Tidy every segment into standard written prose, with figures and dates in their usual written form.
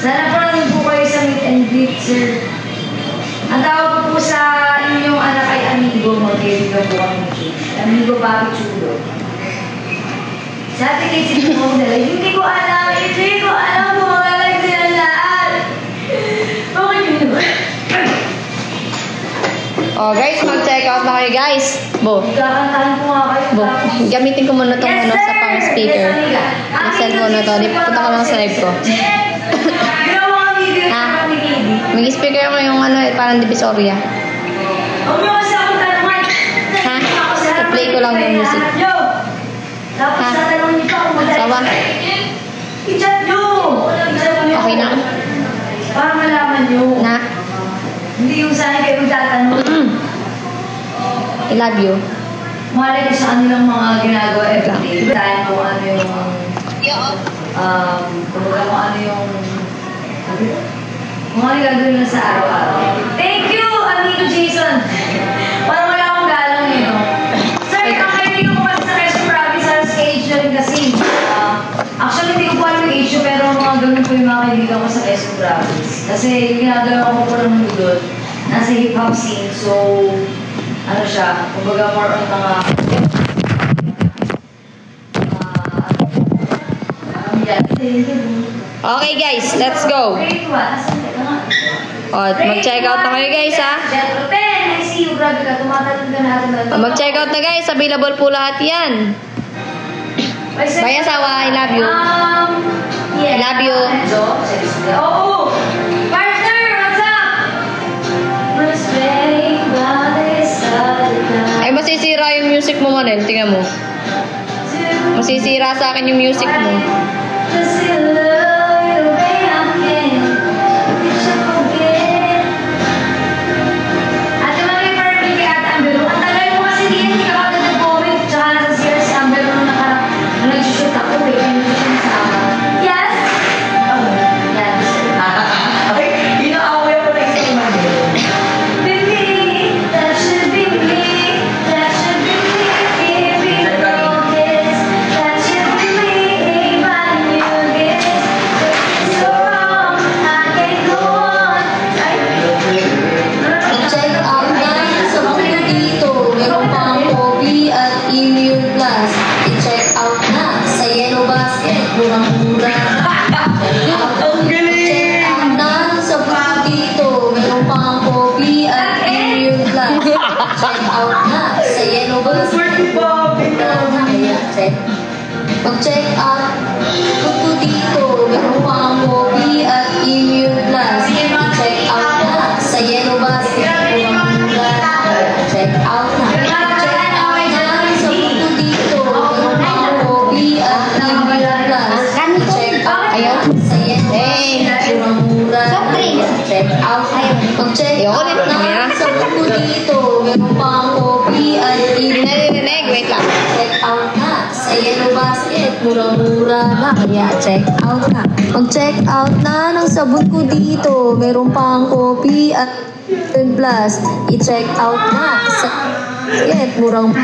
Sana po namin po kayo sa meet and greet, sir. Ang tawag po sa inyong anak ay Amigo. Magkaibigan po kami. Amigo Papi Chulo. Sa atin kayo si Mong Dala. Hindi ko alam po. Magalag sila lahat. Okay, hindi ba? Oh guys, mag-check out na kayo guys. Bo. Kakantahan ko nga kayo. Bo. Gamitin ko muna itong ano sa pang speaker. Yung cellphone na to. Punta ko lang sa live ko. Ha? Mag-speaker ako yung ano, parang divisoria. Ha? I-play ko lang yung music. Tapos tatanungin niyo pa kung madali. Sawa? I-chat nyo! Okay na? Para malaman nyo. Na? Hindi yung saan kayo magtatanong. I love you. Malay ko sa kanilang mga ginagawa everyday. Dahil kung ano yung... kung ano yung... Kung ano yung gagawin lang sa araw-araw. Thank you, Amigo Jason! Parang wala akong galang eh, no? Sir, hindi ko kasi sa Quezon Province sa age na rin kasi. Actually, hindi ko po alam yung age, pero mga ganun po yung mga kaibigan ko sa Quezon Province. Kasi yung ginagawa ko po ng doon, nasa hip-hop scene, so ano siya, kumbaga more on mga okay guys, let's go. Oh, mag-check out na kayo guys ha. Mag-check out na guys, available po lahat yan. Bye asawa, I love you. I love you. Oo! Partner, what's up? Ay, masisira yung music mo, Manel. Tingnan mo. Masisira sa akin yung music mo. Mag-check out po dito, meron pang coffee at immune plus. I-check out na sa Yellow Basket. Check out na. Check out na sa puto dito, meron pang coffee at immune plus. I-check out sa Yellow Basket. Mura-mura. Check out na. Mag-check out na sa puto dito, meron pang coffee at immune plus. Check out na sa Yellow Basket. Mura-mura na, kaya check out na. Mag-check out na ng sabon ko dito. Meron pang coffee at plus. I-check out na sa murang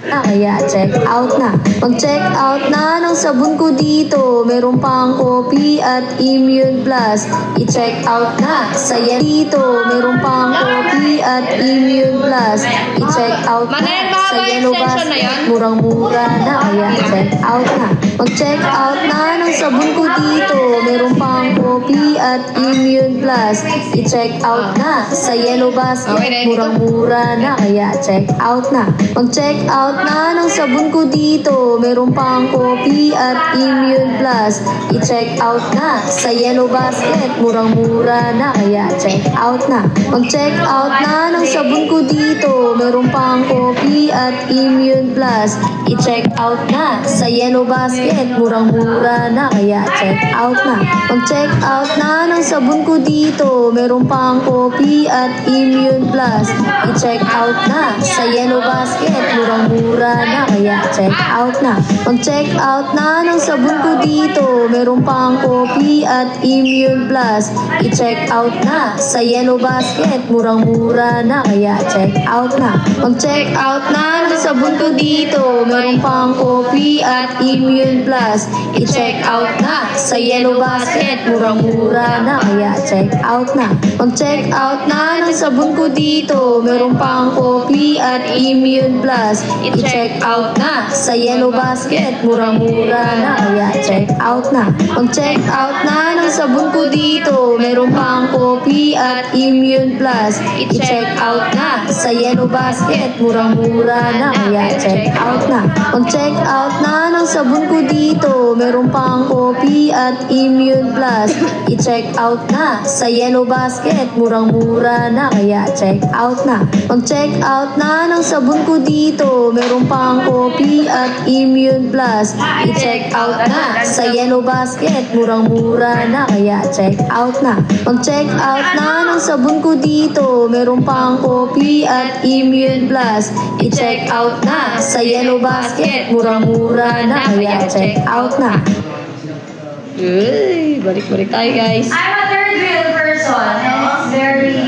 na, kaya check out na. Mag-check out na ng sabon ko dito. Meron pang coffee at immune plus. I-check out na sa dito. Meron pang coffee at immune plus. I-check out na sa Yellow Basket. Murang-mura na, kaya check out na. Mag-check out na ng sabon ko dito. Meron pang coffee at immune plus. I-check out na sa Yellow Basket. Murang-mura na, kaya check out na. Mag-check out na ng sabon ko dito. Meron pang coffee at immune plus. I-check out na sa Yellow Basket. Murang-mura na, kaya check out na. Mag-check out na ng sabon ko dito. Meron pang coffee at immune plus. I-check out na sa Yellow Basket. Murang-mura na, kaya check out na. Mag-check out na ng sabon ko dito. Meron pang coffee at immune plus. I-check out na sa Yellow Basket. Murang-mura na, kaya check out na. Mag-check out na ng sabon ko dito. Meron pang coffee at immune plus. I-check out na sa Yellow Basket. Murang-mura na, kaya check out na. Mag-check out na na ng sabon ko dito. Meron pang coffee at Immune Plus. I-check out na sa Yellow Basket. Murang-mura na, kaya check out na. Mag-check out na ng sabon ko dito. Meron pang coffee at Immune Plus. I-check out na sa Yellow Basket. Murang-mura na, kaya check out na. Mag-check out na ng sabon ko dito. Meron pang coffee at Immune Plus. I-check out na sa Yellow Basket. Murang-mura na, kaya check out na. Mag-check out na ng sabon ko dito. Meron pang coffee at Immune Plus. I-check out na sa Yellow Basket. Murang-mura na, kaya check out na. Mag-check out na ng sabon ko dito. Meron pang coffee at Immune Plus. I-check out na sa Yellow Basket. Murang-mura na, kaya check out na. Mag-check out na ng sabon ko dito. Meron pang coffee at Immune Plus. I-check out na sa Yellow Basket. Murang-mura na, kaya check out na. Uy, balik-balik tayo guys. I'm a third wheel person and it's very...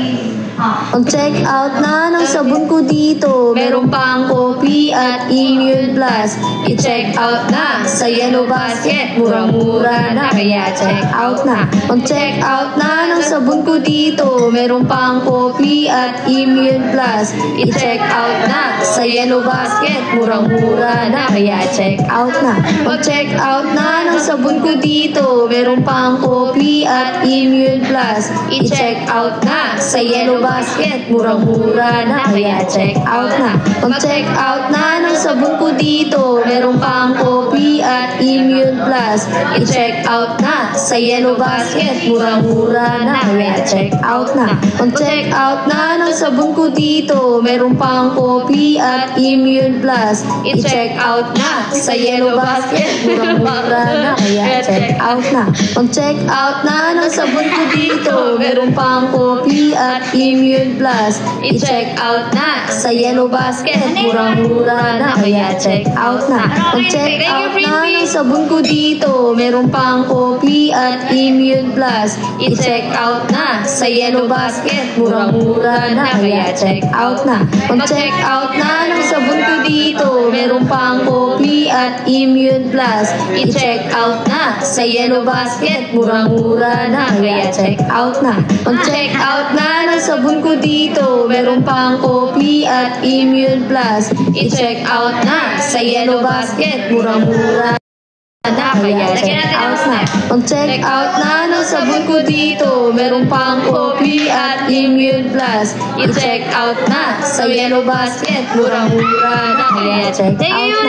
Mag-check out na ng sabon ko dito. Meron pang coffee at Immune Plus. I-check out na sa Yellow Basket. Murang-mura na, kaya check out na. Mag-check out na ng sabon ko dito. Meron pang coffee at Immune Plus. I-check out na sa Yellow Basket. Murang-mura na, kaya check out na. Mag-check out na ng sabon ko dito. Meron pang coffee at Immune Plus. I-check out na sa Yellow Basket. Murang-mura na, kaya check out na. Mag-check out na ng sabon ko dito. Meron pang coffee at Immune Plus. I-check out na sa Yellow Basket. Murang-mura na, kaya check out na. Mag-check out na ng sabon ko dito. Meron pang coffee at Immune Plus. I-check out na sa Yellow Basket. Murang-mura na, kaya check out na. Mag-check out na ng sabon ko dito. Meron pang coffee at Immune Plus. I-check out na sa Yellow Basket. Murang-mura na, kaya check out na. Mag-check out na ng sabon ko dito. Meron pang coffee at Immune Plus. I-check out na sa Yellow Basket. Murang-mura na, kaya check out na. Mag-check out na ng sabon ko dito. Meron pang coffee at Immune Plus. I-check out na sa Yellow Basket. Murang-mura na, kaya check out na. Mag-check out na ng sabon ko dito. Meron pang coffee at Immune Plus. I-check out na sa Yellow Basket. Murang-mura na, kaya check out na. Mag-check out na ng sabon ko dito. Meron pang coffee at Immune Plus. I-check out na sa Yellow Basket. Murang-mura na, kaya check out na.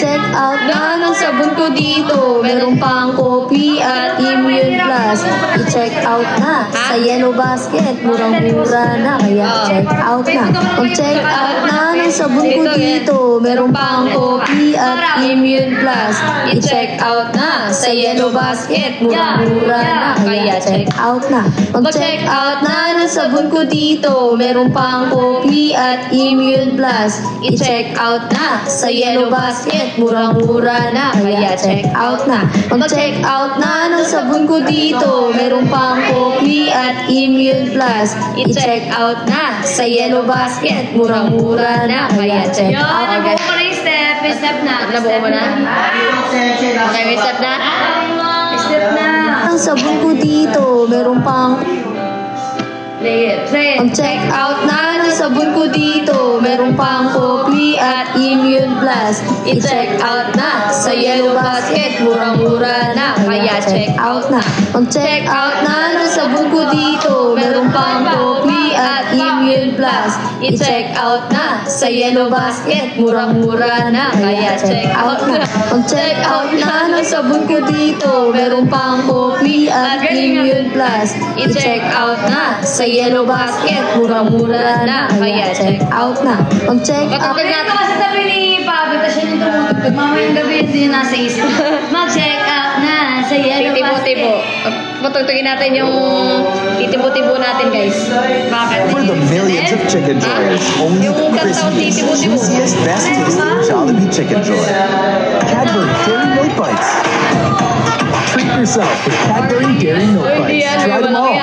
Mag-check out na ng sabon ko dito. Meron pang coffee at Immune Plus. I-check out na sa Yellow Basket. Murang-mura na, kaya check out na. Mag-check out na ng sabon ko dito. Meron pang coffee at Immune Plus. I-check out na sa Yellow Basket. Murang-mura na, kaya check out na. Mag-check out na ng sabon ko dito. Meron pang coffee at Immune Plus. I-check out na sa Yellow Basket. Murang-mura na, kaya check out na. Mag-check out na ng sabon ko dito. Meron pang coffee at Immune Plus. I-check out na sa Yellow Basket. Murang-mura na, kaya check out na. Nabuo ko na yung step. May step na. Nabuo mo na? Okay, may step na? Step na. Ang sabon ko dito. Meron pang Play it. Mag-check out na ng sabon ko dito. Meron pang coffee at Immune Plus. I-check out na sa Yellow Basket. Murang-mura na, kaya check out na. Mag-check out na ng sabon ko dito. Meron pang coffee at Immune Plus. I-check out na sa Yellow Basket. Murang-mura na, kaya check out na. Mag-check out na ng sabon ko dito. Meron pang coffee at Immune Plus. I-check out na sa Yellow Basket. Murang-mura na, kaya check out na. Mag-check out Pwede ito kasi sabi ni Pabi, tapos yun yung tumutugtog. Mamayang gabi yun nasa isip. Mag-check out na sa Yellow Titibo-tibo. Basket. Patutugin natin yung titibo-tibo natin, guys. Bakit? For the millions of chicken joyers, only the crispiest, juiciest, best tasting Jollibee Chicken Joy. Cadbury Dairy Milk Bites. Treat yourself with Cadbury Dairy Milk Bites. Try them all.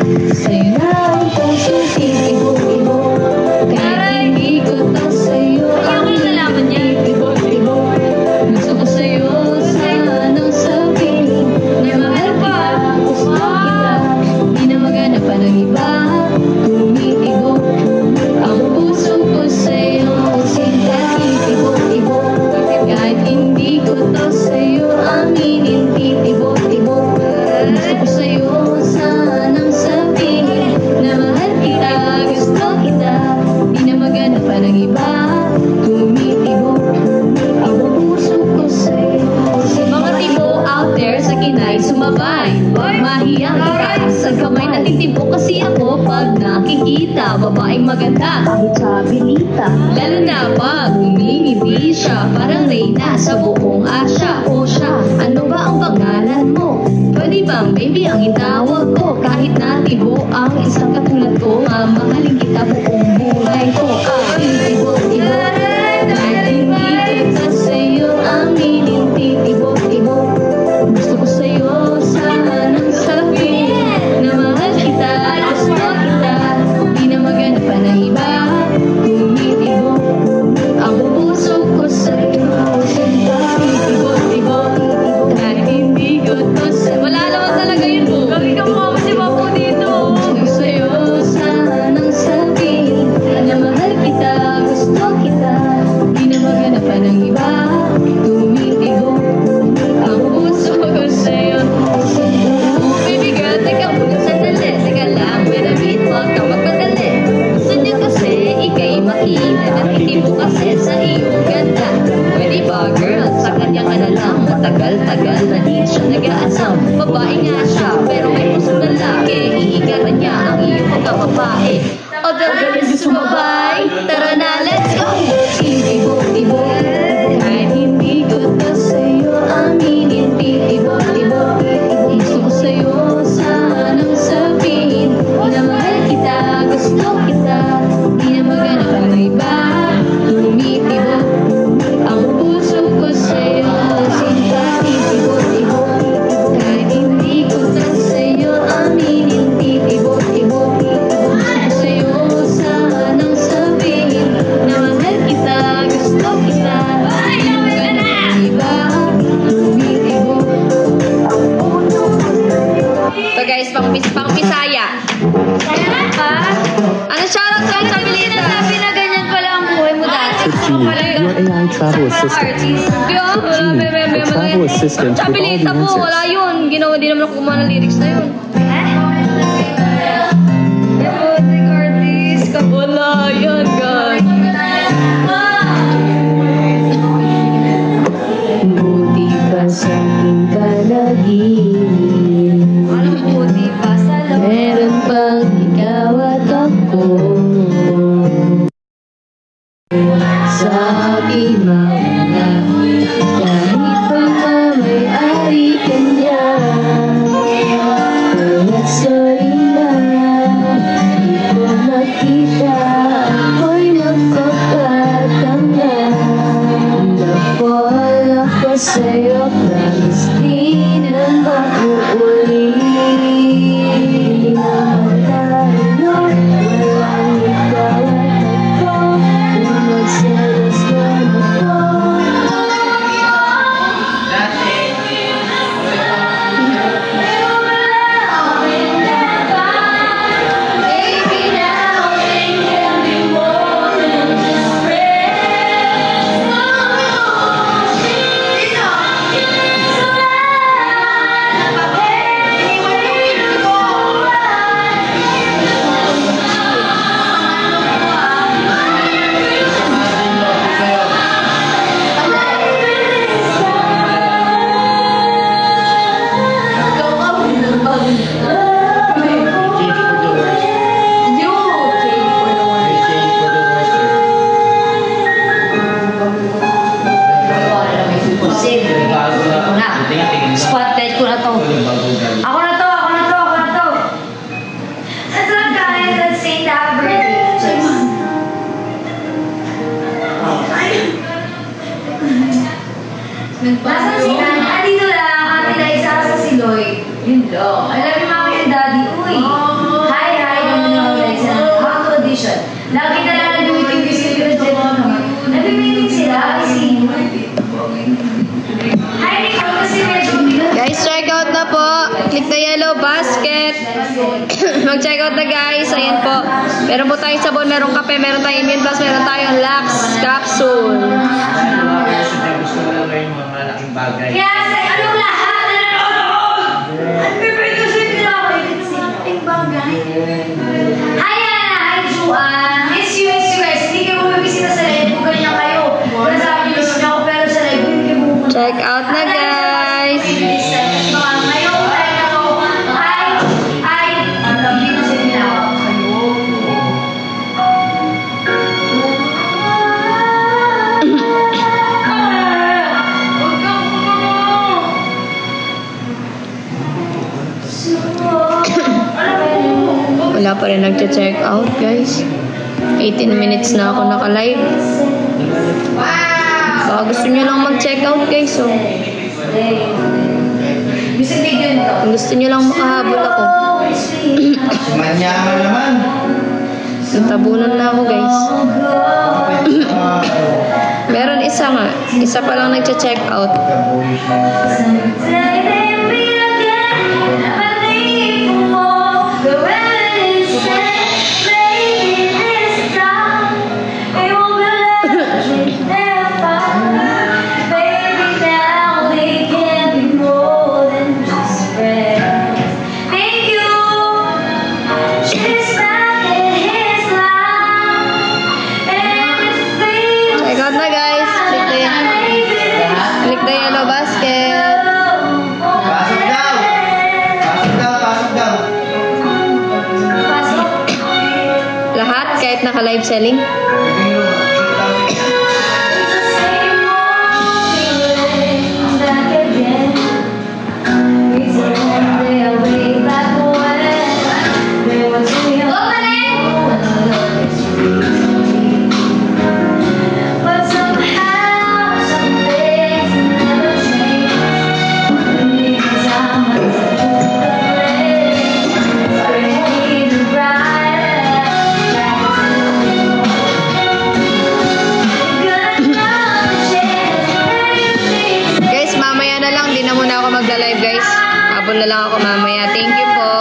Sa'yo na ang puso titibok-tibok. Kahit hindi ko to sa'yo ang titibok-tibok. Gusto ko sa'yo sanang sabihin na mahal ka, gusto kita. Di na maghanap pa ng iba, tumitibok ang puso ko sa'yo. Sinta titibok-tibok. Kahit hindi ko to sa'yo aminin, titibok-tibok. Gusto ko sa'yo sanang sabihin na mahal kita, gusto kita. Di na maghanap pa ng iba, tumitibok ang puso ko sa'yo. Mga tibo out there sa kinay, sumabay. Huwag mahiyang itaas ang kamay na titibok kasi ako pag nakikita babaeng maganda kahit sa bilita. Lalo na pag umingiti siya, parang Reyna sa buong Asya. O siya, ano ba ang pangalan mo? Pwede bang baby ang itawag ko? Kahit natibo ang isang katulad ko, mamahalin kita buong buhay ko. Titibok-tibok. Kahit hindi kita sa'yo aminin, titibok-tibok. Gusto ko sa'yo sanang sabihin na mahal kita, gusto kita. Di na maghanap pa ng iba, tumitibok ang puso ko sa'yo. Titibok-tibok. Kahit hindi ko to sa'yo. Wala naman talaga yun po. Gawin ka mo si Papo dito. Gusto ko sa'yo sanang sabihin na mahal kita, gusto kita. Di na maghanap pa ng iba, tumitibok ang puso ko sa'yo. Oh baby girl, teka muna sandali. Teka lang, wait a minute, huwag kang magpadali. Gusto niya kasi ika'y makita, natitibok kasi sa iyong ganda. Pwede ba girl, sa kanya ka na lang. Matagal-tagal na di siya nag-aasam. Babae nga siya, pero may pusong lalaki. Iigatan niya ang iyong pagkababae. O dahil sumabay, tara na, let's go! Titibok-tibok. Kahit hindi ko to sa'yo aminin, titibok-tibok. Gusto ko sa'yo sanang sabihin na mahal kita, gusto kita. Di na maghanap pa ng iba, tumitibok ang puso ko sa'yo. Sinta titibok-tibok. Kahit hindi ko to sa'yo aminin, titibok-tibok. Gusto ko sa'yo sanang sabihin na mahal kita, gusto kita. Di na maghanap pa ng iba, tumitibok. Ito guys, pang Bisaya. Ano shoutout sa Chabilita? Sabi na ganyan pala ang buhay mo dati. Genie, your AI travel assistant. Genie, a travel assistant with all the Chabilita po, wala answers. yun. Ginawa, di naman ako kumuha ng lyrics na yun. Erotic artist ka. Wala yan, guys. Buti pa sa aking panaginip, Anong buti pa sa loob? meron pang ikaw at ako. Sa aking mga kahit pa may-ari ka niya, hanggat sorry na di ko makita, ako'y magpapatanga. Na-fall ako sa'yo, promise di na mauulit. Di naman tayo, walang ikaw at ako, kung magselos man ako. Baby, now we can be more than just friends. Spotlight ko na to. Ako na to. Let's look guys at St. Albert. Nasaan si Ana? Dito lang. Ate Liza sa si Lloyd. Yun lang. I love you, mommy and daddy. Uy. Lagi na lang nag-meeting yung Secret Jet. Nag-meeting sila kasi... Hi, Nicole, kasi medyo... Guys, check out na po. Click the yellow basket. Mag-check out na guys. Ayan po. Meron po tayong sabon, meron kape, meron tayong Immune Plus, meron tayong Lux capsule. Kaya sa anong lahat na nanonood? Nag-prepare kasi nila ako. Simpleng bagay. Hi, Ana. Hi, Juan. Miss you guys. Hindi kayo bumibisita sa live kung ganyan kayo. Wala sa akin miss niyo ako, pero sa live hindi kayo bumibisita. Check out na guys. Ngayong time na to, ay, ang gabi na sa nila ako. Wala pa rin nagche-check out guys. 18 minutes na ako naka-live. Baka gusto nyo lang mag-check out guys. So, Music video nito. kung gusto nyo lang makahabol ako, Manyaman naman. tabunan na ako guys. Meron isa nga. Isa pa lang nagche-check out. Check out na guys. Click the yellow basket. Pasok daw. Pasok daw. Lahat kahit naka-live selling. Guys, mamaya na lang. Di na muna ako magla-live guys. Habol na lang ako mamaya. Thank you po.